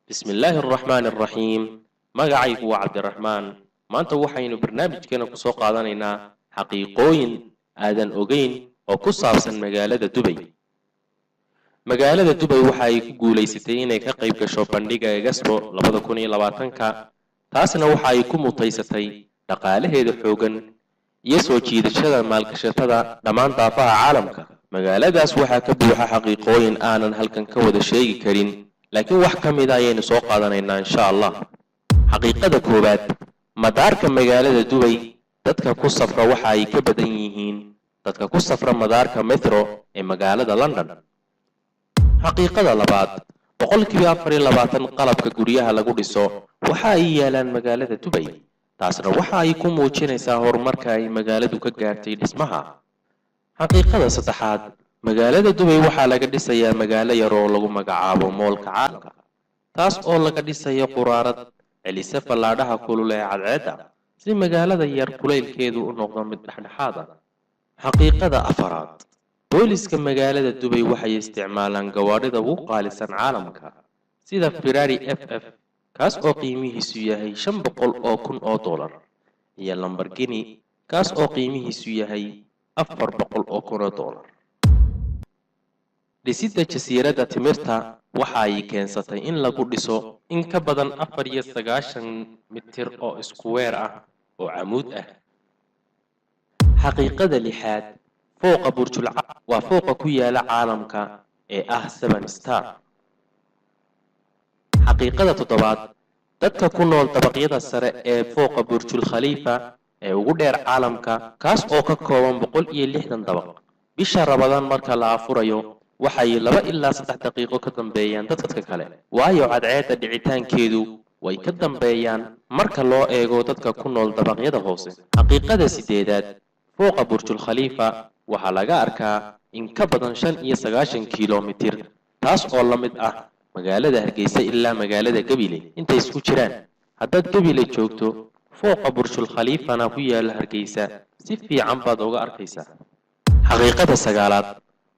بسم الله الرحمن الرحيم magacaygu waa cabdiraxmaan maanta waxaynu barnaamijkeena ku soo qaadanaynaa xaqiiqooyin aadan ogeyn oo ku saabsan magaalada Dubai. magaalada Dubai waxa ay ku guuleysatay inay ka qayb gasho bandhiga Expo 2020ka taasna waxa ay ku mutaysatay dhaqaalaheeda xoogan iyo soo jiidashada maalgashatada dhammaan daafaha caalamka. magaaladaas waxa ka buuxa xaqiiqooyin aanan halkan ka wada sheegi karin laakiin wax ka mid ah ayaynu soo qaadanaynaa insha Allah. xaqiiqada koowaad madaarka magaalada Dubai dadka ku safra waxa ay ka badan yihiin dadka ku safra madaarka metro ee magaalada London. xaqiiqada labaad boqolkiiba 24 qalabka guryaha lagu dhiso waxa ay yaalaan magaalada Dubai. taasna waxa ay ku muujinaysaa horumarka ay magaaladu ka gaartay dhismaha. xaqiiqada saddexaad magaalada Dubai waxa laga dhisayaa magaalo yar oo lagu magacaabo moolka caalamka taas oo laga dhisayo quraarad celisa fallaadhaha kulul ee cadceedda si magaalada yar kuleylkeedu u noqdo mid dhexdhexaad ah. xaqiiqada afaraad booliska magaalada Dubai waxay isticmaalaan gawaarida ugu qaalisan caalamka sida Ferrari FF kaas oo qiimihiisu yahay $500,000 iyo Lamborghini kaas oo qiimihiisu yahay $400,000. dhisida jasiiradda timirta waxa ay keensatay in lagu dhiso in ka badan 94 mitir oo iskuweer ah oo camuud ah. xaqiiqada lixaad fooqa burjul waa fooqa ku yaala caalamka ee ah 7 star. xaqiiqada toddobaad dadka ku nool dabaqyada sare ee fooqa burjul khalifa ee ugu dheer caalamka kaas oo ka kooban 160 dabaq. bisha Ramadaan marka la afurayo waxay 2 ilaa 3 daqiiqo ka dambeeyaan dadka kale waayo cadceedda dhicitaankeedu way ka dambeeyaan marka loo eego dadka ku nool dabaqyada hoose. xaqiiqada sideedaad fooqa burjul khalifa waxa laga arkaa in ka badan 95 kiiloomitir taas oo la mid ah magaalada Hargeysa ilaa magaalada Gabiley intay isku jiraan. haddaad Gabiley joogto fooqa burjul khalifana ku yaala Hargeysa si fiican baad uga arkaysaa. xaqiiqada sagaalaad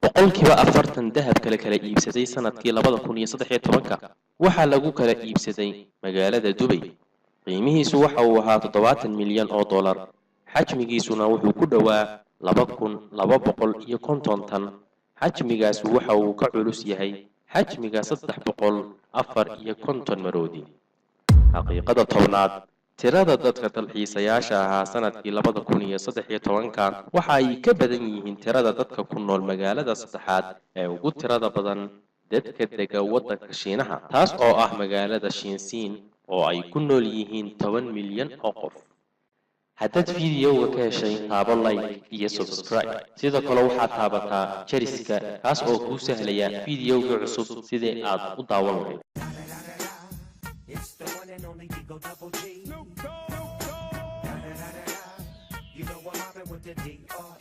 boqolkiiba 40 dahab kala iibsaday sanadkii 2013 waxa lagu kala iibsaday magaalada Dubai. qiimihiisu waxa uu ahaa $70 milyan xajmigiisuna wuxuu ku dhawaa 2250 tan. xajmigaas waxa uu ka culus yahay xajmiga 350 maroodi. xaqiiqada tobnaad tirada dadka dalxiisayaasha ahaa sanadkii 2013 waxa ay ka badan yihiin tirada dadka ku nool magaalada saddexaad ee ugu tirada badan dadka dega waddanka Shiinaha taas oo ah magaalada Shenzhen oo ay ku nool yihiin 10 milyan oo qof. haddaad fiidiyowga ka heshay taabo like iyo subscribe sidoo kale waxaad taabataa jariska kaas oo kuu sahlaya fiidiyowga cusub sidii aad u daawan lahayd. It's the one and only Digo Double G. You know what happened with the D.R.